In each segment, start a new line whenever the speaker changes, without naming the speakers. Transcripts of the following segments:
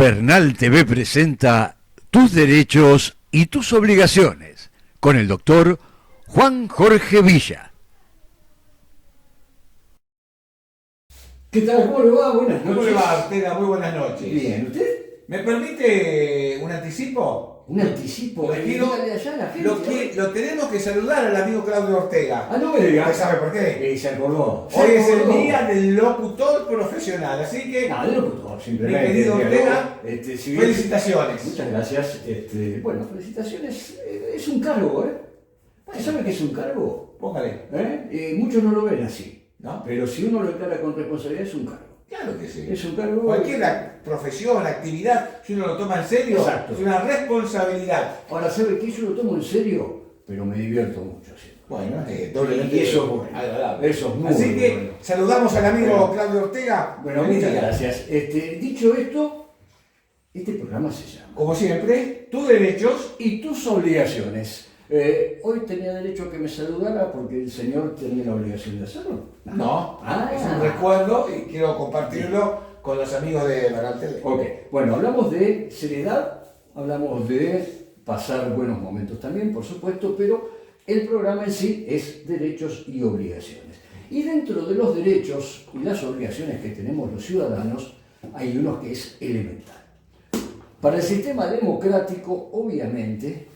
Bernal TV presenta Tus derechos y tus obligaciones con el doctor Juan Jorge Villa.
¿Qué tal? ¿Cómo le va? Buenas noches.
¿Cómo le va, Ortega? Muy buenas noches.
Bien, ¿usted?
¿Me permite un anticipo?
Un anticipo.
Dígale
allá a la gente.
Lo tenemos que saludar al amigo Claudio Ortega.
Ah, no me diga.
¿Usted sabe por qué?
Se acordó.
Hoy es el día del locutor profesional, así que,
No, de locutor,
mi
simplemente.
querido Ortega,
si bien-
felicitaciones.
Muchas gracias. Bueno, felicitaciones. Es un cargo, ¿eh? ¿Usted sabe qué es un cargo?
Póngale,
Muchos no lo ven así.
¿no?
Pero si uno lo encara con responsabilidad, es un cargo.
Claro que sí.
Es un cargo.
Cualquier profesión, actividad, si uno lo toma en serio,
Exacto.
es una responsabilidad.
Ahora, ¿sabe qué? Yo lo tomo en serio, pero me divierto mucho haciendo.
Bueno,
Y
doblemente
eso es bueno.
agradable.
Eso es muy
Así que
bueno.
saludamos al amigo
Bueno.
Claudio Ortega.
Bueno,
Feliz
muchas
día.
gracias. Dicho esto, este programa se llama
Como siempre, tus derechos.
Y tus obligaciones. Hoy tenía derecho a que me saludara porque el señor tenía la obligación de hacerlo.
No,
Ah.
es un recuerdo y quiero compartirlo con los amigos de Bernal TV.
Ok, bueno, hablamos de seriedad, hablamos de pasar buenos momentos también, por supuesto, pero el programa en sí es derechos y obligaciones. Y dentro de los derechos y las obligaciones que tenemos los ciudadanos, hay uno que es elemental. Para el sistema democrático, obviamente,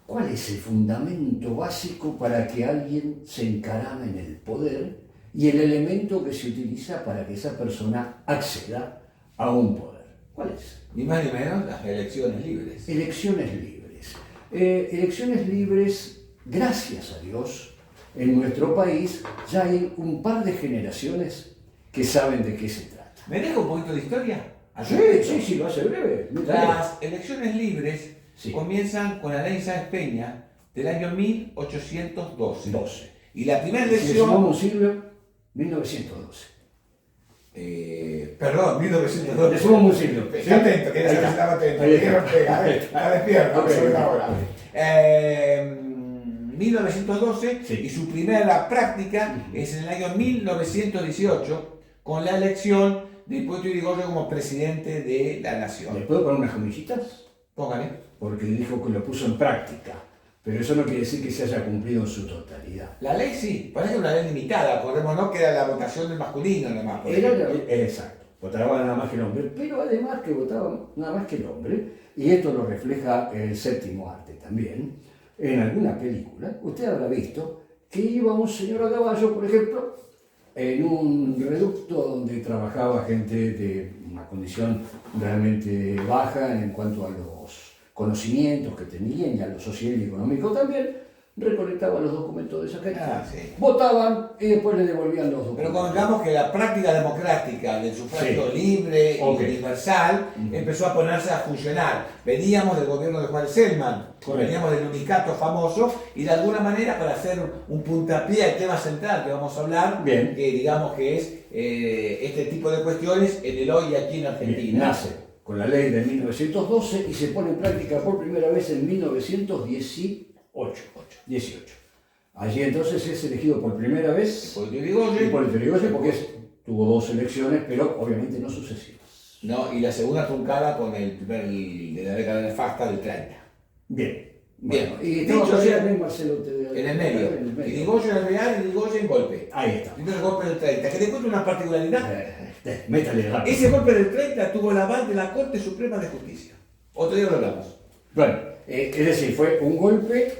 ¿cuál es el fundamento básico para que alguien se encarame en el poder y el elemento que se utiliza para que esa persona acceda a un poder? ¿Cuál es?
Ni más ni menos las elecciones libres.
Elecciones libres. Elecciones libres, gracias a Dios, en nuestro país ya hay un par de generaciones que saben de qué se trata.
¿Me deja un poquito de historia?
Sí, lo hace breve.
Las elecciones libres
Sí.
comienzan con la ley Sáenz Peña del año 1812.
12.
Y la primera
Si le
elección...
sumamos un siglo, 1912.
Perdón, 1912.
Le sumamos un siglo.
Está atento, que
Ahí
ya
está.
estaba atento.
Ahí está.
Miguel Ortega, está despierto,
Ok,
sobre
ok,
la hora.
ok.
1912
Sí.
y su primera práctica es en el año 1918 con la elección de Hipólito Yrigoyen como presidente de la
¿Le
nación.
puedo poner unas comillitas?
Póngale.
Porque dijo que lo puso en práctica. Pero eso no quiere decir que se haya cumplido en su totalidad.
La ley sí, parece una ley limitada, acordémonos que era la votación del masculino nomás. por ejemplo.
Exacto, votaba nada más que el hombre, pero además que votaba nada más que el hombre, y esto lo refleja el séptimo arte también, en alguna película, usted habrá visto que iba un señor a caballo, por ejemplo, en un reducto donde trabajaba gente de una condición realmente baja en cuanto a los conocimientos que tenían y a lo social y económico también, recolectaban los documentos de esa gente,
Sí.
votaban y después le devolvían los
Pero
documentos.
convengamos que la práctica democrática del sufragio
Sí.
libre
Ok.
y universal empezó a ponerse a funcionar. Veníamos del gobierno de Juan Selman,
Correcto.
veníamos del unicato famoso y de alguna manera para hacer un puntapié al tema central que vamos a hablar,
Bien.
que digamos que es este tipo de cuestiones en el hoy aquí en Argentina.
Nace con la ley de 1912 y se pone en práctica por primera vez en 1918. Allí entonces es elegido por primera vez
Hipólito Yrigoyen,
Hipólito Yrigoyen porque tuvo dos elecciones, pero obviamente no sucesivas.
¿no? Y la segunda truncada con el primer de la década nefasta del 30.
Bien.
Bien.
Bueno, y
Dicho
estamos
sea,
también Marcelo
En el medio. Yrigoyen Alvear y Yrigoyen golpe.
Ahí está.
Entonces el golpe del 30, que le cuento una particularidad.
Métale rápido.
Ese golpe del 30 tuvo el aval de la Corte Suprema de Justicia. Otro día lo hablamos.
Bueno, es decir, fue un golpe,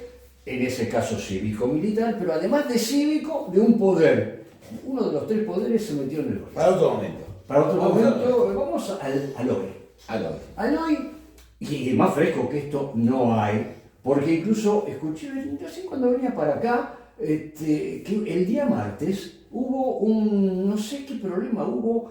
en ese caso cívico-militar, pero además de cívico, de un poder. Uno de los tres poderes se metió en el golpe.
Para otro momento.
Para otro
Vamos
momento, vamos al hoy.
al otro.
Al hoy, y más fresco que esto no hay, porque incluso escuché, yo sé cuando venía para acá, que el día martes hubo no sé qué problema hubo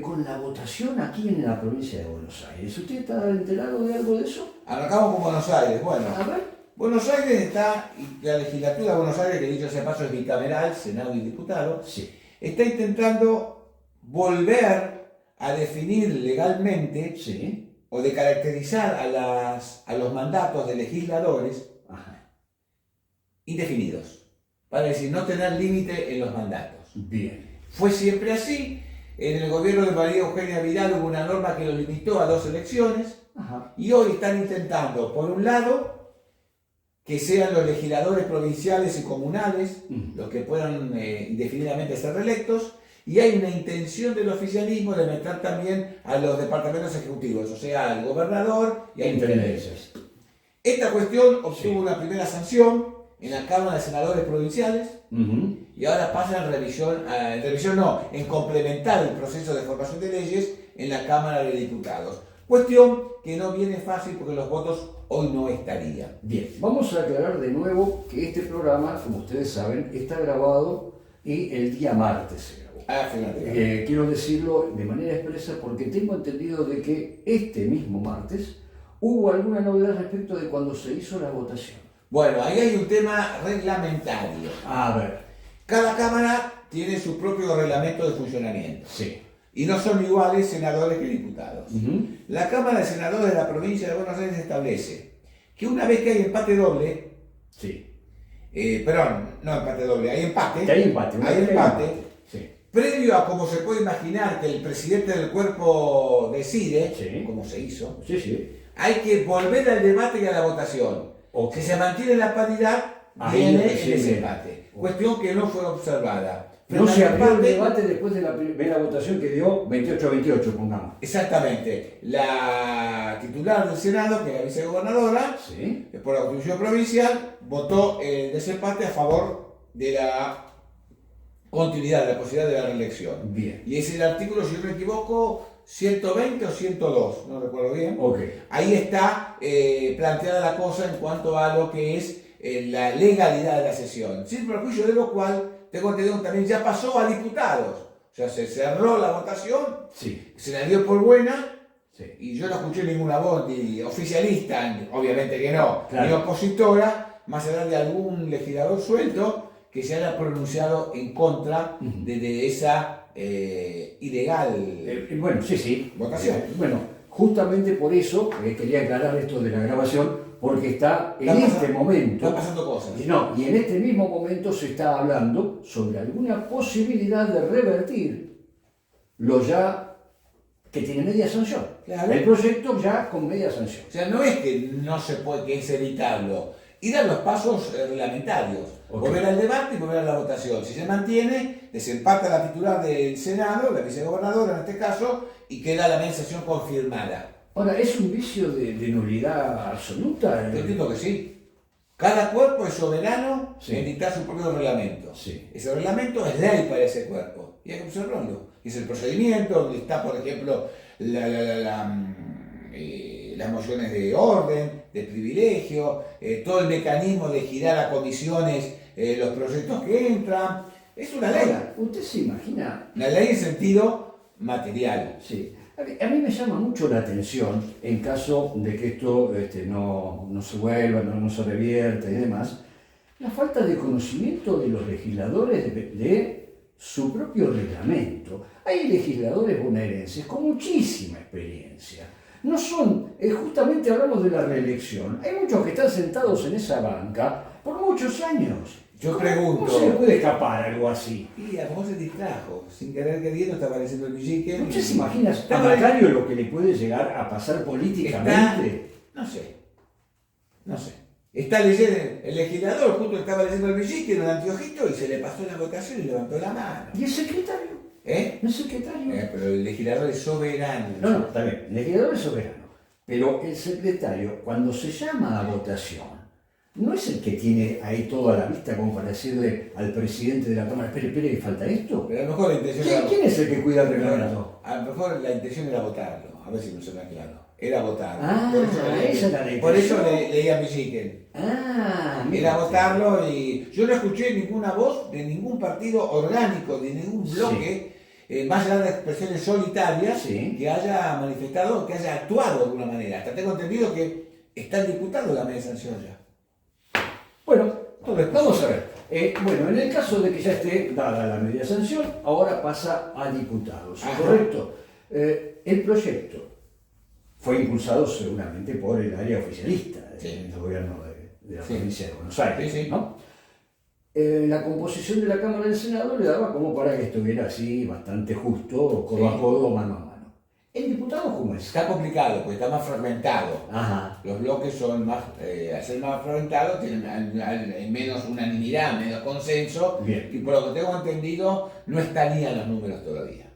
con la votación aquí en la provincia de Buenos Aires. ¿Usted está enterado de algo de eso?
Arrancamos con Buenos Aires. Bueno,
A ver.
Buenos Aires está, y la legislatura de Buenos Aires, que dicho sea paso es bicameral, Senado y Diputados,
Sí.
está intentando volver a definir legalmente
Sí.
o de caracterizar a los mandatos de legisladores
Ajá.
indefinidos. Para decir, no tener límite en los mandatos.
Bien.
Fue siempre así. En el gobierno de María Eugenia Vidal hubo una norma que lo limitó a 2 elecciones.
Ajá.
Y hoy están intentando, por un lado, que sean los legisladores provinciales y comunales los que puedan indefinidamente ser reelectos. Y hay una intención del oficialismo de meter también a los departamentos ejecutivos, o sea, al gobernador y a intendencias. Esta cuestión obtuvo una primera sanción en la Cámara de Senadores Provinciales y ahora pasa en complementar el proceso de formación de leyes en la Cámara de Diputados. Cuestión que no viene fácil porque los votos hoy no estarían.
Bien, vamos a aclarar de nuevo que este programa, como ustedes saben, está grabado y el día martes se grabó. Quiero decirlo de manera expresa porque tengo entendido de que este mismo martes hubo alguna novedad respecto de cuando se hizo la votación.
Bueno, ahí hay un tema reglamentario.
A ver.
Cada Cámara tiene su propio reglamento de funcionamiento.
Sí.
Y no son iguales senadores que diputados. La Cámara de Senadores de la provincia de Buenos Aires establece que una vez que hay empate doble, hay empate,
sí.
Previo a como se puede imaginar que el presidente del cuerpo decide, como se hizo, hay que volver al debate y a la votación. Si se mantiene la paridad, viene el desempate. Cuestión que no fue observada.
No se abrió el debate después de la primera votación que dio 28-28, pongamos.
Exactamente. La titular del Senado, que es la vicegobernadora, por la Constitución Provincial, votó el desempate a favor de la continuidad, de la posibilidad de la reelección.
Bien.
Y es el artículo, si no me equivoco, 120 o 102, no recuerdo bien. Ahí está planteada la cosa en cuanto a lo que es la legalidad de la sesión. Sin perjuicio de lo cual, tengo entendido que también ya pasó a diputados. O sea, se cerró la votación, se la dio por buena, y yo no escuché ninguna voz ni oficialista, obviamente que no, ni opositora, más allá de algún legislador suelto que se haya pronunciado en contra de esa ilegal votación.
Bueno, justamente por eso quería aclarar esto de la grabación, porque está momento.
Están pasando cosas.
Y en este mismo momento se está hablando sobre alguna posibilidad de revertir lo ya que tiene media sanción. El proyecto ya con media sanción.
O sea, no es que no se puede, que es evitable. Ir a los pasos reglamentarios. Volver al debate y volver a la votación. Si se mantiene, desempata la titular del Senado, la vicegobernadora en este caso, y queda la media sanción confirmada.
Ahora, ¿es un vicio de nulidad absoluta?
Yo entiendo que sí. Cada cuerpo es soberano en dictar su propio reglamento. Ese reglamento es ley para ese cuerpo y hay que observarlo. Es el procedimiento donde está, por ejemplo, las mociones de orden, de privilegio, todo el mecanismo de girar a comisiones los proyectos que entran. Es una ley.
Ahora, ¿usted se imagina?
Una ley en sentido material.
Sí. A mí me llama mucho la atención, en caso de que esto no se vuelva, no se revierta y demás, la falta de conocimiento de los legisladores de su propio reglamento. Hay legisladores bonaerenses con muchísima experiencia. No son, justamente hablamos de la reelección, hay muchos que están sentados en esa banca por muchos años.
Yo pregunto...
¿Cómo se le puede escapar algo así?
Y a cómo se distrajo, sin querer queriendo está apareciendo el villique.
¿Usted se imagina a Macario lo que le puede llegar a pasar políticamente?
No sé. Está leyendo, el legislador justo estaba leyendo el villique en el anteojito y se le pasó la votación y levantó la mano.
¿Y el secretario?
¿No
es secretario?
Pero el legislador es soberano.
No, está bien, el legislador es soberano. Pero el secretario, cuando se llama a votación, no es el que tiene ahí toda la vista como para decirle al presidente de la Cámara, espere, que falta esto.
Pero a lo mejor la intención
¿Quién es el que cuida el reglamento?
A lo mejor la intención era votarlo, a ver si no se me aclaró. Era votarlo.
Esa era la intención.
Por eso leía Villiquen. Era votarlo y yo no escuché ninguna voz de ningún partido orgánico, de ningún bloque, más allá de expresiones solitarias, que haya manifestado, que haya actuado de alguna manera. Hasta tengo entendido que está el diputado de la media sanción ya.
Bueno, vamos a ver. Bueno, en el caso de que ya esté dada la media sanción, ahora pasa a diputados, ¿correcto? El proyecto fue impulsado seguramente por el área oficialista del gobierno de la provincia de Buenos Aires, ¿no? la composición de la Cámara del Senado le daba como para que estuviera así bastante justo, codo a codo, mano a mano. ¿En diputados cómo es?
Está complicado, porque está más fragmentado.
Ajá.
Los bloques son más, al ser más fragmentados, tienen menos unanimidad, menos consenso.
Bien.
Y por lo que tengo entendido, no estarían los números todavía.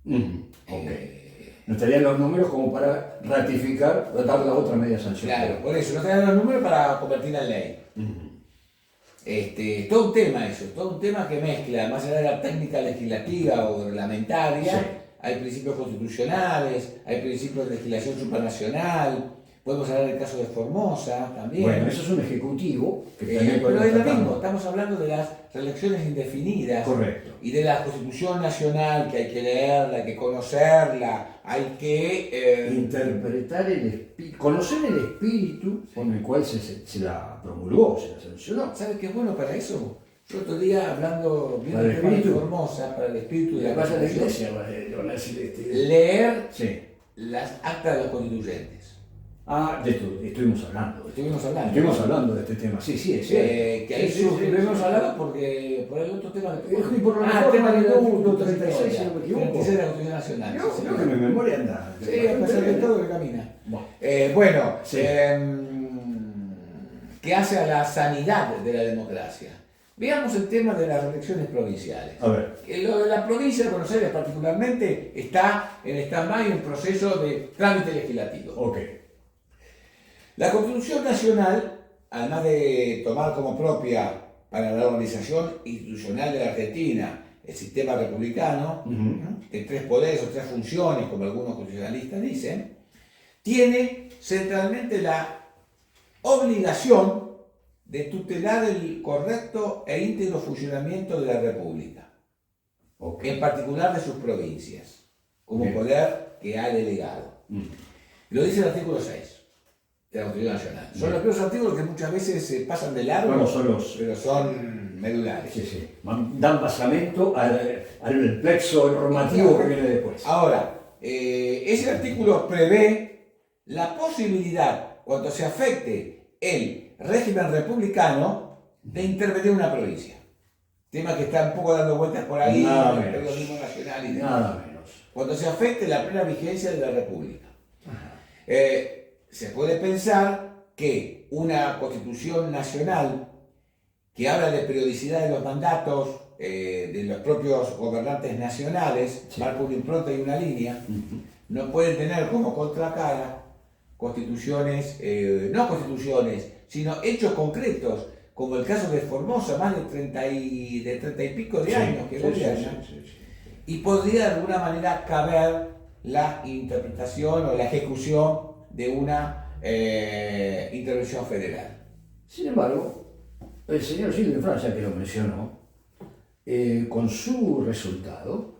Okay. No estarían los números como para ratificar, dar la otra media sanción.
Claro, por eso, no estarían los números para convertirla en ley. Todo un tema eso, todo un tema que mezcla, más allá de la técnica legislativa o reglamentaria, sí. Hay principios constitucionales, hay principios de legislación supranacional, podemos hablar del caso de Formosa también.
Bueno, eso es un ejecutivo que también
pero es lo mismo, estamos hablando de las reelecciones indefinidas.
Correcto.
Y de la Constitución Nacional, que hay que leerla, hay que conocerla, hay que...
interpretar el espíritu, conocer el espíritu con el cual se la promulgó, se la sancionó.
¿Sabes qué es bueno para eso? Yo otro día hablando, viendo
el tema de
Formosa, para el espíritu de la
Constitución,
leer
sí.
las actas de los constituyentes.
De esto estuvimos hablando. Estuvimos hablando de este tema, sí, es cierto.
Que ahí hemos hablado porque por el otro tema que...
por el tema del punto 36, si no me equivoco.
36 de la Constitución Nacional.
Creo que mi memoria anda.
Sí, a pesar de todo que camina.
Bueno, sí.
¿Qué hace a la sanidad de la democracia? Veamos el tema de las elecciones provinciales.
A ver.
Lo de la provincia de Buenos Aires particularmente está en stand-by en proceso de trámite legislativo.
Ok.
La Constitución Nacional, además de tomar como propia para la organización institucional de la Argentina el sistema republicano, de 3 poderes o 3 funciones, como algunos constitucionalistas dicen, tiene centralmente la obligación de tutelar el correcto e íntegro funcionamiento de la República, en particular de sus provincias, como poder que ha delegado. Lo dice el artículo 6 de la Constitución Nacional. Son los primeros artículos que muchas veces se pasan de largo, pero son medulares.
Sí. Dan basamento al plexo normativo que viene después.
Ahora, ese artículo prevé la posibilidad, cuando se afecte el régimen republicano, de intervenir una provincia. Tema que está un poco dando vueltas por ahí,
en
el periodismo nacional y demás.
Nada menos.
Cuando se afecte la plena vigencia de la República. Se puede pensar que una Constitución Nacional que habla de periodicidad de los mandatos de los propios gobernantes nacionales, marca una impronta y una línea, no puede tener como contracara constituciones, no constituciones, sino hechos concretos, como el caso de Formosa, más de 30 y pico de años que gobierna, y podría de alguna manera caber la interpretación o la ejecución de una intervención federal.
Sin embargo, el señor Silvio Francia, que lo mencionó, con su resultado,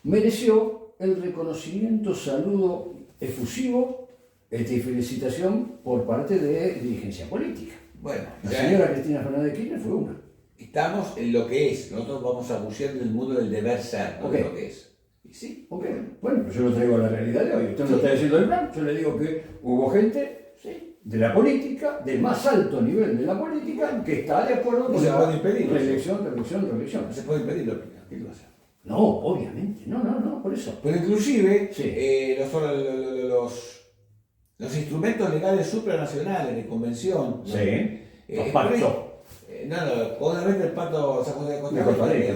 mereció el reconocimiento, saludo efusivo y felicitación por parte de dirigencia política.
Bueno,
la señora Cristina Fernández de Kirchner fue una.
Estamos en lo que es, nosotros vamos a bucear en el mundo del deber ser, no de lo que es. ¿Y sí?
Bueno, pues yo lo traigo a la realidad de hoy. Usted me lo está diciendo del plan, yo le digo que hubo gente de la política, del más alto nivel de la política, que está de acuerdo con la reelección.
No se puede impedirlo, ¿qué lo hace?
No, obviamente, no, por eso.
Pero inclusive los instrumentos legales supranacionales de convención,
los pactos.
obviamente el pacto de Costa Rica,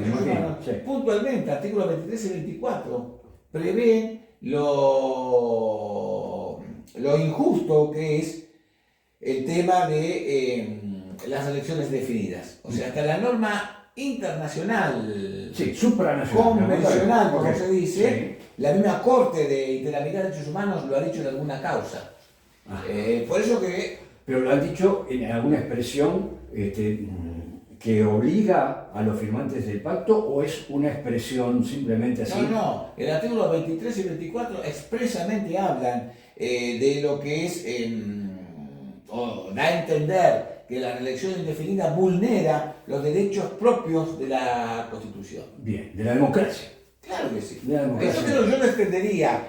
puntualmente, artículos 23 y 24, prevén lo injusto que es el tema de las elecciones definidas. O sea, hasta la norma internacional,
supranacional,
convencional, como se dice, la misma Corte de Interamericana de Derechos Humanos lo ha dicho en alguna causa. Por eso que...
Pero lo han dicho en alguna expresión que obliga a los firmantes del pacto, o es una expresión simplemente así.
No, el artículo 23 y 24 expresamente hablan de lo que es, o da a entender que la reelección indefinida vulnera los derechos propios de la Constitución.
Bien, de la democracia.
Claro que sí. Eso yo lo extendería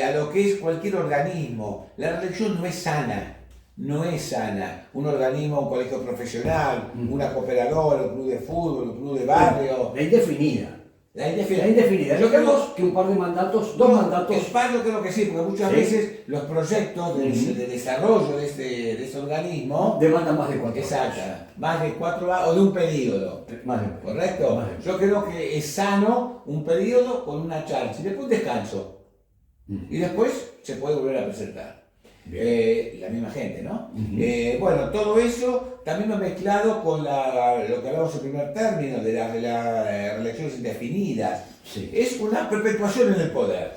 a lo que es cualquier organismo. La reelección no es sana. no es sana. Un organismo, un colegio profesional, una cooperadora, un club de fútbol, un club de barrio.
La indefinida.
La indefinida.
La indefinida.
Yo creo
que un par de mandatos, dos mandatos.
Yo creo que sí, porque muchas veces los proyectos de desarrollo de este organismo
demandan más de 4 años.
Exacto, más de 4 años o de un periodo. ¿Correcto? Yo creo que es sano un periodo con una chance y después un descanso. Y después se puede volver a presentar. La misma gente, ¿no? Bueno, todo eso también lo he mezclado con lo que hablamos en primer término de las reelecciones indefinidas.
Sí.
Es una perpetuación en el poder.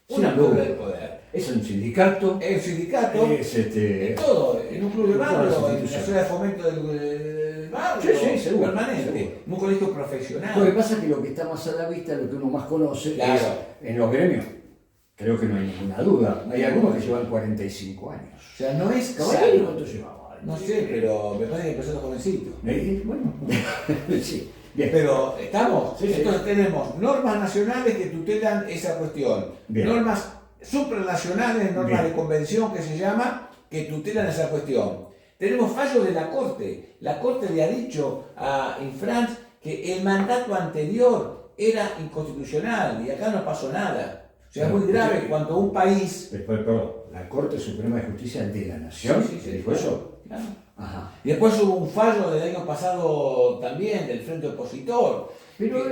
Una lucha del poder.
Es un sindicato.
Es un sindicato.
Es
todo. En un club de barrio, en la zona de fomento del barrio.
Sí, seguro.
Permanente.
Seguro.
En un colegio profesional.
Lo que pasa es que lo que está más a la vista, lo que uno más conoce,
Claro.
es en los gremios. Creo que no hay ninguna duda. Hay algunos que llevan 45 años.
O sea, no es
Caballero,
sano.
¿cuánto llevaba?
No sé, pero me parece que empezó de jovencito.
Bueno, sí. Bien.
Pero estamos.
Sí, sí.
Entonces tenemos normas nacionales que tutelan esa cuestión.
Bien.
Normas supranacionales, normas
Bien.
de convención que se llama, que tutelan esa cuestión. Tenemos fallos de la Corte. La Corte le ha dicho en France que el mandato anterior era inconstitucional y acá no pasó nada. O sea, es muy grave cuando un país...
Perdón, la Corte Suprema de Justicia de la Nación dijo eso.
Claro.
Ajá.
Y después hubo un fallo del año pasado también del Frente Opositor.
Pero,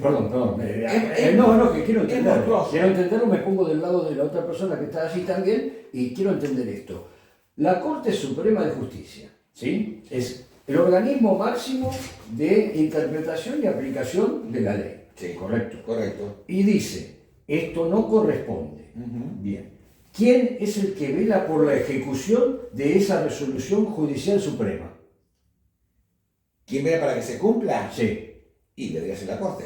perdón. Que quiero entenderlo.
monstruoso.
Quiero entenderlo, me pongo del lado de la otra persona que está allí también y quiero entender esto. La Corte Suprema de Justicia, ¿sí? Es el organismo máximo de interpretación y aplicación de la ley.
Sí,
Correcto.
correcto.
Y dice, esto no corresponde. Bien. ¿Quién es el que vela por la ejecución de esa resolución judicial suprema?
¿Quién ve para que se cumpla?
Sí.
Y debería ser la Corte.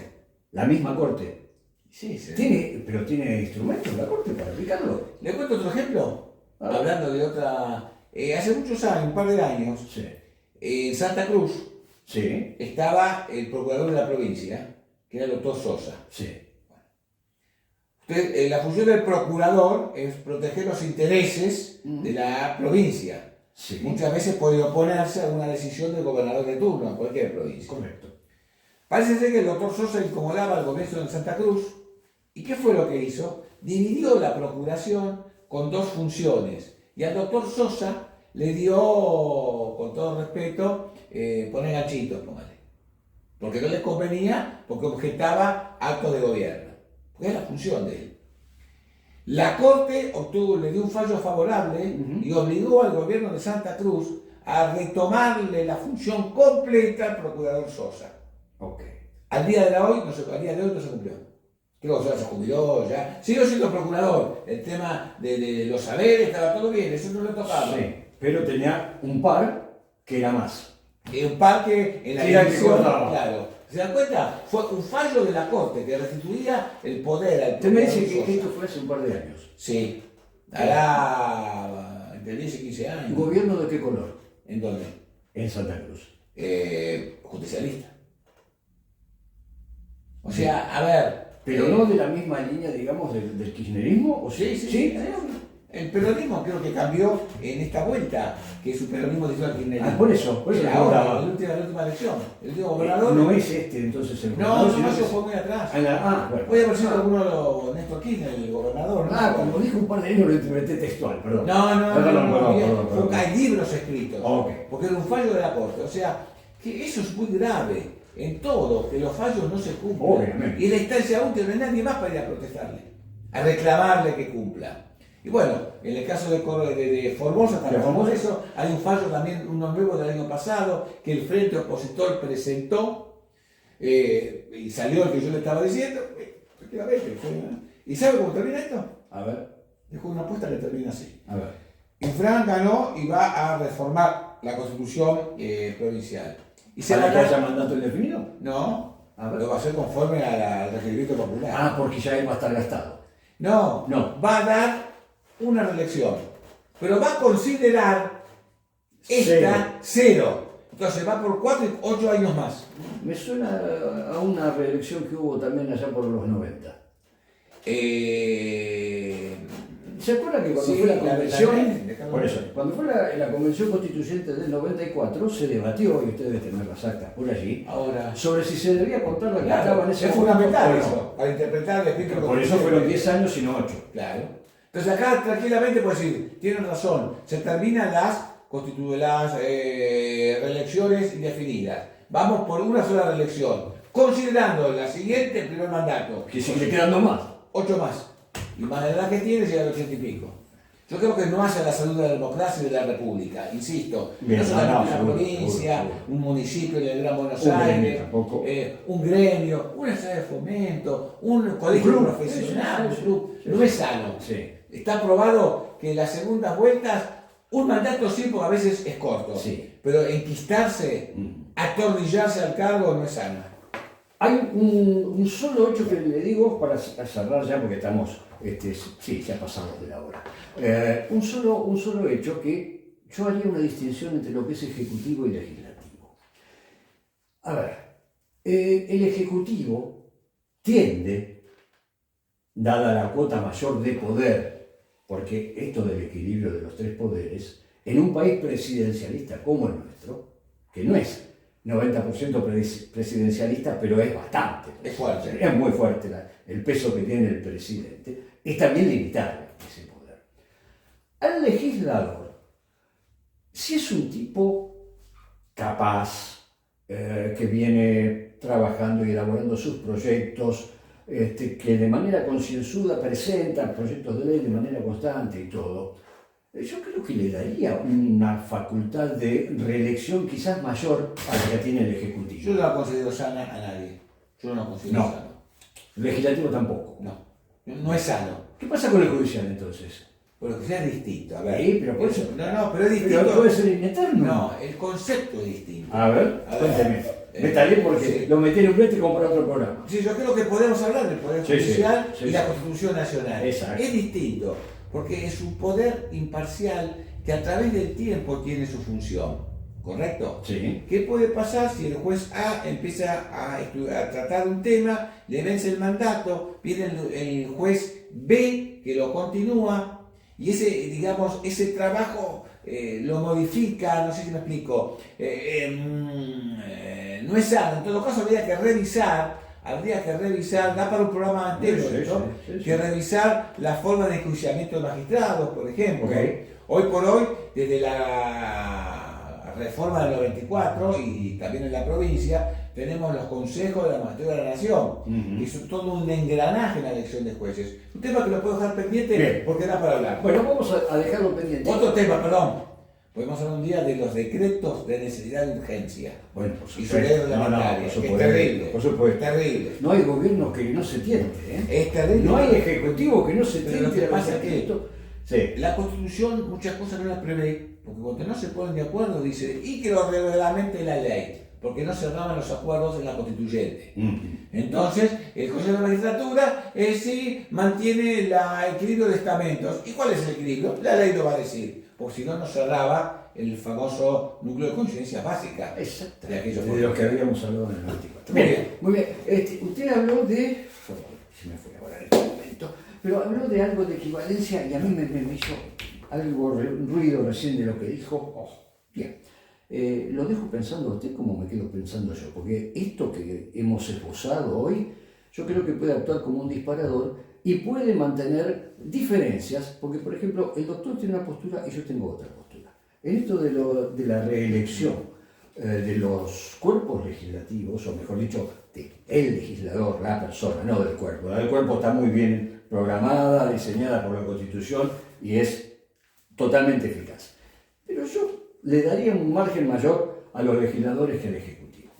La misma Corte.
Sí, sí.
Pero tiene instrumentos la Corte para aplicarlo.
¿Le cuento otro ejemplo?
Ah.
Hablando de otra... hace muchos años, un par de años,
Sí.
en Santa Cruz
Sí.
estaba el procurador de la provincia, que era el doctor Sosa.
Sí.
Entonces, la función del procurador es proteger los intereses de la provincia.
Sí.
Muchas veces puede oponerse a una decisión del gobernador de turno en cualquier provincia.
Correcto.
Parece ser que el doctor Sosa incomodaba al gobierno de Santa Cruz. ¿Y qué fue lo que hizo? Dividió la procuración con dos funciones. Y al doctor Sosa le dio, con todo respeto, poner ganchitos, póngale. Porque no les convenía, porque objetaba actos de gobierno. Porque es la función de él. La Corte le dio un fallo favorable y obligó al gobierno de Santa Cruz a retomarle la función completa al procurador Sosa.
Okay.
Al día de hoy no se cumplió. Creo que se jubiló ya. Siguió siendo procurador. El tema de los saberes estaba todo bien, eso no le tocaba.
Sí, pero tenía un par que era más.
Un par que en la
Sí,
dirección,
claro.
claro. ¿Se dan cuenta? Fue un fallo de la Corte que restituía el poder al
Usted me
procurador
dice que
Sosa.
esto fue hace un par de años.
Sí. Hará entre 10 y 15 años.
¿Gobierno de qué color?
¿En dónde?
En Santa Cruz.
Justicialista. O sea, a ver.
Pero no de la misma línea, digamos, del kirchnerismo, ¿o
Sí. El peronismo creo que cambió en esta vuelta, que su peronismo dijo al kirchnerismo.
Por eso le
Ahora,
preguntaba.
la última elección. El último gobernador.
No es este entonces el
No,
gobernador, sino
eso
que es-
fue muy atrás.
Bueno.
Puede haber sido alguno de los Néstor Kirchner, el gobernador. ¿no?
Como dijo un par de años, lo interpreté textual, perdón.
Perdón. Hay libros escritos.
Ok.
Porque era un fallo de la Corte. O sea, que eso es muy grave en todo, que los fallos no se cumplan.
Obviamente.
Y en la instancia útil no hay nadie más para ir a protestarle, a reclamarle que cumpla. Y bueno, en el caso de Formosa, también
Formosa.
eso, hay un fallo también, uno nuevo del año pasado, que el Frente Opositor presentó, y salió el que yo le estaba diciendo, efectivamente. ¿Y sabe cómo termina esto?
A ver.
Dejó una apuesta que termina así.
A ver.
Infran ganó y va a reformar la constitución provincial. ¿Y se
¿Para
va
que
a
haya
dar?
mandato indefinido?
No,
A ver.
lo va a hacer conforme al requerimiento popular.
Porque ya él va a estar gastado.
No, va a dar una reelección, pero va a considerar esta cero. Entonces va por 4 y 8 años más.
Me suena a una reelección que hubo también allá por los 90. ¿Se acuerda que cuando fue la convención, por eso, cuando fue la convención constituyente del 94, se debatió, y usted debe tener las actas por allí,
ahora,
sobre si se debía contar la que estaba en ese
es
momento?
fundamental eso, para interpretar el espíritu.
Por eso fueron 10 años y no 8.
Claro. Entonces acá tranquilamente puede decir, tienen razón, se terminan las reelecciones indefinidas. Vamos por una sola reelección, considerando la siguiente, el primer mandato.
Que sigue quedando más.
8 más. Y más la edad que tiene llega al 80 y pico. Yo creo que no hace la salud de la democracia y de la república, insisto.
Bien,
no solamente una
seguro,
provincia,
seguro.
un municipio en el Gran Buenos Aires, un gremio, una sociedad de fomento, un colegio profesional, un club. No es sano.
Sí.
Está probado que en las segundas vueltas, un mandato sí, porque a veces es corto. Sí. Pero enquistarse, atornillarse al cargo no es sano.
Hay un solo hecho que le digo para cerrar ya, porque estamos, sí, ya pasamos de la hora. Un solo hecho que yo haría una distinción entre lo que es ejecutivo y legislativo. A ver, el ejecutivo tiende, dada la cuota mayor de poder, porque esto del equilibrio de los tres poderes, en un país presidencialista como el nuestro, que no es 90% presidencialista, pero es bastante.
Es fuerte.
Es muy fuerte el peso que tiene el presidente. Es también limitado ese poder. Al legislador, si es un tipo capaz, que viene trabajando y elaborando sus proyectos, que de manera concienzuda presenta proyectos de ley de manera constante y todo, yo creo que le daría una facultad de reelección quizás mayor a la que tiene el Ejecutivo.
Yo no la considero sana a nadie. Yo no la considero sano.
El legislativo tampoco.
No es sano.
¿Qué pasa con el judicial entonces?
Bueno, que sea distinto. A ver.
Sí, pero por eso.
Pero es distinto.
Pero puede ser ineterno.
No, el concepto es distinto.
A ver, cuénteme. Métale porque sí. Lo metí en un plete y compré otro programa.
Sí, yo creo que podemos hablar del Poder Judicial y la Constitución Nacional.
Exacto.
Es distinto, porque es un poder imparcial que a través del tiempo tiene su función. ¿Correcto?
Sí.
¿Qué puede pasar si el juez A empieza a tratar un tema, le vence el mandato, viene el juez B que lo continúa y ese trabajo lo modifica, no sé si me explico, no es sano? En todo caso habría que revisar, da para un programa entero, que revisar la forma de enjuiciamiento de magistrados, por ejemplo. Hoy por hoy, desde la reforma del 94 y también en la provincia, tenemos los consejos de la magistratura de la Nación, que es todo un engranaje en la elección de jueces. Un tema que lo puedo dejar pendiente porque da para hablar.
Bueno, vamos a dejarlo pendiente.
Otro tema, perdón. Podemos hablar un día de los decretos de necesidad de urgencia.
Bueno, por supuesto.
Y su ley reglamentaria, que es terrible.
Por supuesto.
Es terrible.
No hay gobierno que no se tiente, ¿eh?
Es terrible.
No hay ejecutivo que no se tiente.
Pero lo que pasa es que
esto.
La Constitución muchas cosas no las prevé, porque cuando no se ponen de acuerdo dice, y que lo reglamente la ley, porque no cerraban los acuerdos en la Constituyente. Entonces, el Consejo de la Magistratura sí mantiene el equilibrio de estamentos. ¿Y cuál es el equilibrio? La ley lo va a decir, porque si no, no cerraba el famoso núcleo de coincidencia básica.
Exacto.
De
los que habíamos hablado en el 94. Muy bien. Usted habló de... Se me fue ahora en este momento. Pero habló de algo de equivalencia y a mí me hizo algo ruido recién de lo que dijo. Bien. Lo dejo pensando a usted como me quedo pensando yo, porque esto que hemos esbozado hoy, yo creo que puede actuar como un disparador y puede mantener diferencias, porque por ejemplo el doctor tiene una postura y yo tengo otra postura. En esto de la reelección de los cuerpos legislativos, o mejor dicho, del legislador, la persona, no del cuerpo. La del cuerpo está muy bien programada, diseñada por la Constitución y es totalmente eficaz. Pero yo le daría un margen mayor a los legisladores que al Ejecutivo.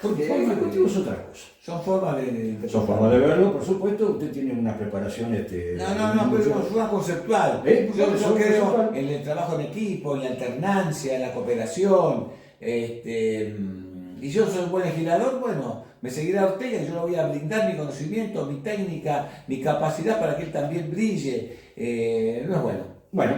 Porque el Ejecutivo es otra cosa.
Son formas
de verlo, por supuesto. Usted tiene una preparación...
No, pero es una conceptual. Yo creo en el trabajo en equipo, en la alternancia, en la cooperación. Y yo soy un buen legislador, bueno, me seguirá Ortega y yo le voy a brindar mi conocimiento, mi técnica, mi capacidad para que él también brille. No es bueno.
Bueno,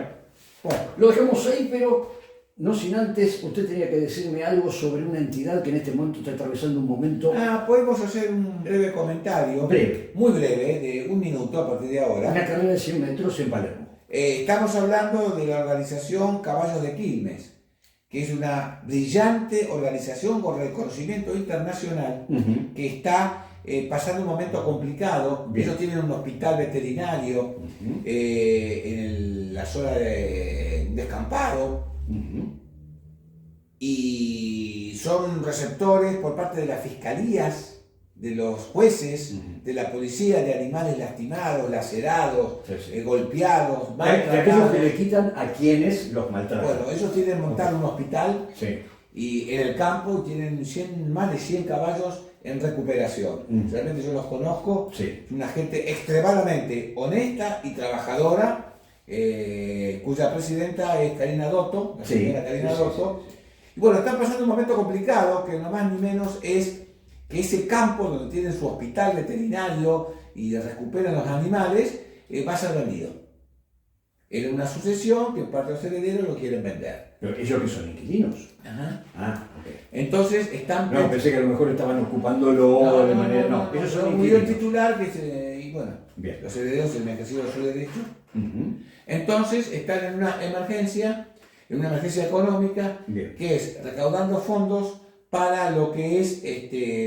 lo dejamos ahí, pero no sin antes, usted tenía que decirme algo sobre una entidad que en este momento está atravesando un momento...
Podemos hacer un breve comentario.
Breve.
Muy breve, de 1 minuto a partir de ahora.
Una carrera de 100 metros en Palermo.
Estamos hablando de la organización Caballos de Quilmes, que es una brillante organización con reconocimiento internacional, que está pasando un momento complicado.
Bien.
Ellos tienen un hospital veterinario en la zona de descampado, y son receptores por parte de las fiscalías, de los jueces, de la policía, de animales lastimados, lacerados, golpeados,
maltratados. De aquellos que le quitan a quienes los maltratan.
Bueno, ellos tienen montado un hospital y en el campo tienen más de 100 caballos en recuperación. Realmente yo los conozco, una gente extremadamente honesta y trabajadora, cuya presidenta es Karina Dotto, la señora Karina Dotto. Y bueno, están pasando un momento complicado, que no más ni menos es que ese campo donde tienen su hospital veterinario y recuperan los animales, va a ser vendido. Era una sucesión que parte de los herederos lo quieren vender.
¿Pero ellos que son inquilinos?
Entonces están...
No, pensé que a lo mejor estaban ocupándolo de manera... No, ellos son
muy
inquilinos.
titular y bueno, los herederos han ejercido su derecho. Entonces están en una emergencia económica, que es recaudando fondos para lo que es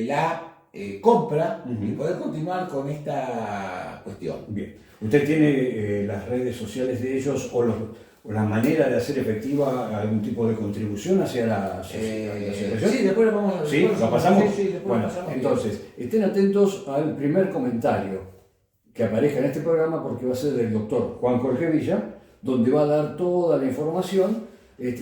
la compra y poder continuar con esta cuestión.
Bien. ¿Usted tiene las redes sociales de ellos o la manera de hacer efectiva algún tipo de contribución hacia la asociación?
Sí, después lo vamos a...
¿Sí? ¿Lo pasamos?
Sí,
bueno, entonces, estén atentos al primer comentario que aparezca en este programa, porque va a ser del doctor Juan Jorge Villa, donde va a dar toda la información.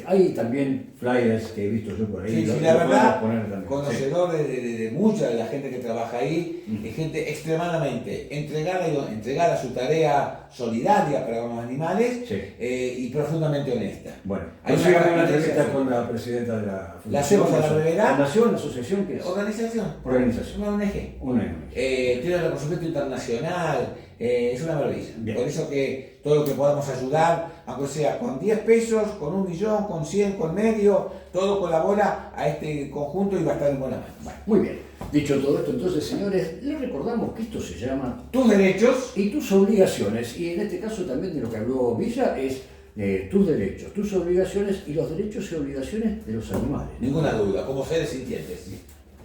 Hay también flyers que he visto yo por ahí.
Sí, la verdad, conocedor de mucha de la gente que trabaja ahí, es gente extremadamente entregada a su tarea solidaria para con los animales y profundamente honesta.
Bueno, entonces hay una entrevista con la presidenta de la Fundación.
La hacemos a la brevedad.
¿Fundación, asociación qué es?
Organización.
Una
ONG. Tiene reconocimiento internacional, es una maravilla.
Bien.
Por eso que todo lo que podamos ayudar, aunque sea con 10 pesos, con 1 millón, con 100, con medio, todo colabora a este conjunto y va a estar en buena mano.
Bueno, muy bien. Dicho todo esto, entonces, señores, les recordamos que esto se llama
Tus derechos
y tus obligaciones. Y en este caso también de lo que habló Villa es tus derechos, tus obligaciones y los derechos y obligaciones de los animales.
Ninguna duda, como seres sintientes.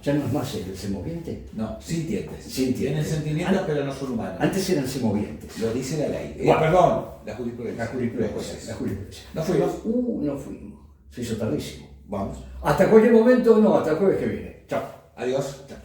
¿Ya no es más el semoviente?
No, sintientes.
Tienen
sentimientos, pero no son humanos.
Antes eran semovientes.
Lo dice la ley.
Perdón,
la jurisprudencia.
La jurisprudencia.
¿No fuimos?
No fuimos. Se hizo tardísimo.
Vamos.
Hasta cualquier momento, no, hasta el jueves que viene. Chao.
Adiós. Chao.